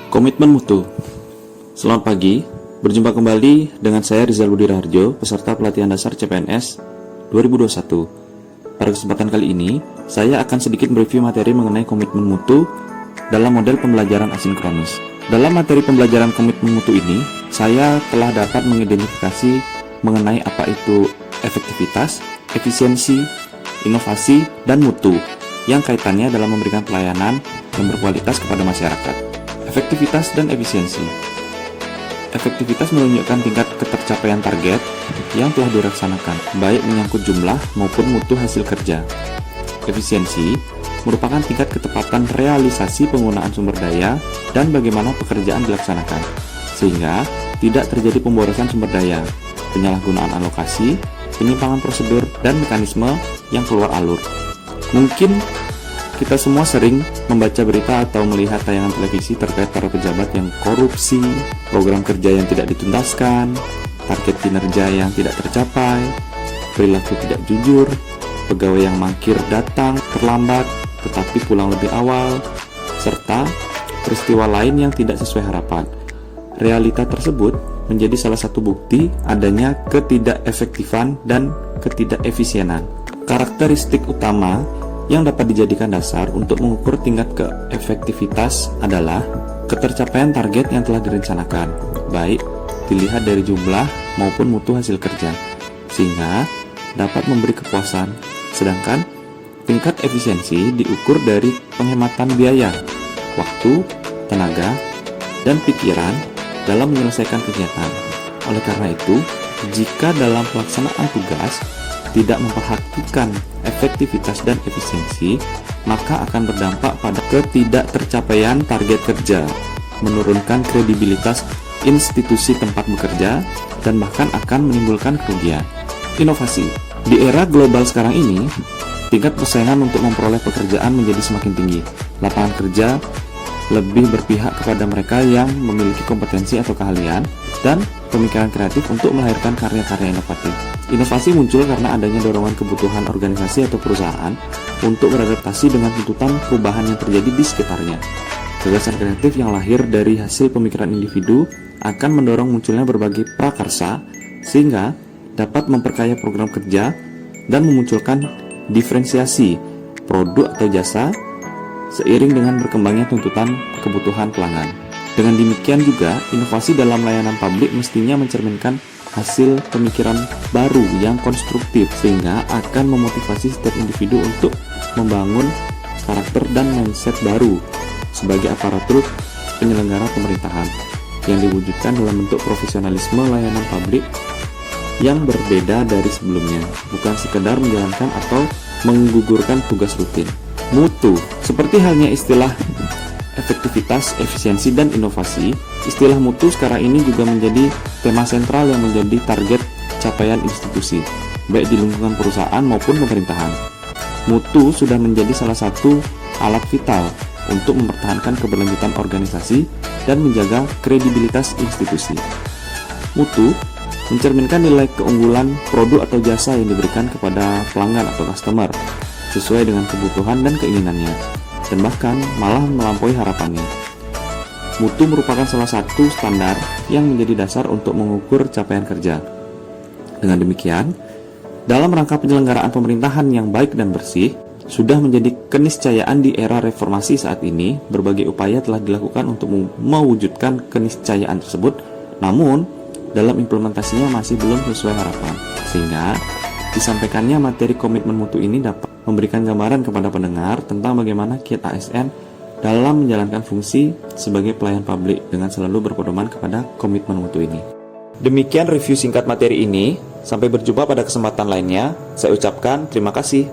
Komitmen mutu. Selamat pagi, berjumpa kembali dengan saya Rizal Budi Raharjo, peserta pelatihan dasar CPNS 2021. Pada kesempatan kali ini, saya akan sedikit mereview materi mengenai komitmen mutu dalam model pembelajaran asinkronus. Dalam materi pembelajaran komitmen mutu ini, saya telah dapat mengidentifikasi mengenai apa itu efektivitas, efisiensi, inovasi, dan mutu yang kaitannya dalam memberikan pelayanan yang berkualitas kepada masyarakat. Efektivitas dan efisiensi. Efektivitas menunjukkan tingkat ketercapaian target yang telah dilaksanakan, baik menyangkut jumlah maupun mutu hasil kerja. Efisiensi merupakan tingkat ketepatan realisasi penggunaan sumber daya dan bagaimana pekerjaan dilaksanakan, sehingga tidak terjadi pemborosan sumber daya, penyalahgunaan alokasi, penyimpangan prosedur, dan mekanisme yang keluar alur. Mungkin kita semua sering membaca berita atau melihat tayangan televisi terkait para pejabat yang korupsi, program kerja yang tidak dituntaskan, target kinerja yang tidak tercapai, perilaku tidak jujur, pegawai yang mangkir datang terlambat tetapi pulang lebih awal, serta peristiwa lain yang tidak sesuai harapan. Realita tersebut menjadi salah satu bukti adanya ketidakefektifan dan ketidakefisienan. Karakteristik utama yang dapat dijadikan dasar untuk mengukur tingkat keefektivitas adalah ketercapaian target yang telah direncanakan, baik dilihat dari jumlah maupun mutu hasil kerja, sehingga dapat memberi kepuasan. Sedangkan tingkat efisiensi diukur dari penghematan biaya, waktu, tenaga, dan pikiran dalam menyelesaikan kegiatan. Oleh karena itu, jika dalam pelaksanaan tugas tidak memperhatikan efektivitas dan efisiensi, maka akan berdampak pada ketidaktercapaian target kerja, menurunkan kredibilitas institusi tempat bekerja, dan bahkan akan menimbulkan kerugian. Inovasi. Di era global sekarang ini, tingkat persaingan untuk memperoleh pekerjaan menjadi semakin tinggi. Lapangan kerja lebih berpihak kepada mereka yang memiliki kompetensi atau keahlian dan pemikiran kreatif untuk melahirkan karya-karya inovatif. Inovasi muncul karena adanya dorongan kebutuhan organisasi atau perusahaan untuk beradaptasi dengan tuntutan perubahan yang terjadi di sekitarnya. Gagasan kreatif yang lahir dari hasil pemikiran individu akan mendorong munculnya berbagai prakarsa sehingga dapat memperkaya program kerja dan memunculkan diferensiasi produk atau jasa seiring dengan berkembangnya tuntutan kebutuhan pelanggan. Dengan demikian juga, inovasi dalam layanan publik mestinya mencerminkan hasil pemikiran baru yang konstruktif sehingga akan memotivasi setiap individu untuk membangun karakter dan mindset baru sebagai aparatur penyelenggara pemerintahan yang diwujudkan dalam bentuk profesionalisme layanan publik yang berbeda dari sebelumnya, bukan sekedar menjalankan atau menggugurkan tugas rutin. Mutu, seperti halnya istilah efektivitas, efisiensi, dan inovasi, istilah mutu sekarang ini juga menjadi tema sentral yang menjadi target capaian institusi, baik di lingkungan perusahaan maupun pemerintahan. Mutu sudah menjadi salah satu alat vital untuk mempertahankan keberlanjutan organisasi dan menjaga kredibilitas institusi. Mutu mencerminkan nilai keunggulan produk atau jasa yang diberikan kepada pelanggan atau customer sesuai dengan kebutuhan dan keinginannya, dan bahkan malah melampaui harapannya. Mutu merupakan salah satu standar yang menjadi dasar untuk mengukur capaian kerja. Dengan demikian, dalam rangka penyelenggaraan pemerintahan yang baik dan bersih, sudah menjadi keniscayaan di era reformasi saat ini. Berbagai upaya telah dilakukan untuk mewujudkan keniscayaan tersebut, namun dalam implementasinya masih belum sesuai harapan, sehingga disampaikannya materi komitmen mutu ini dapat memberikan gambaran kepada pendengar tentang bagaimana kiat ASN dalam menjalankan fungsi sebagai pelayan publik dengan selalu berpedoman kepada komitmen mutu ini. Demikian review singkat materi ini. Sampai berjumpa pada kesempatan lainnya. Saya ucapkan terima kasih.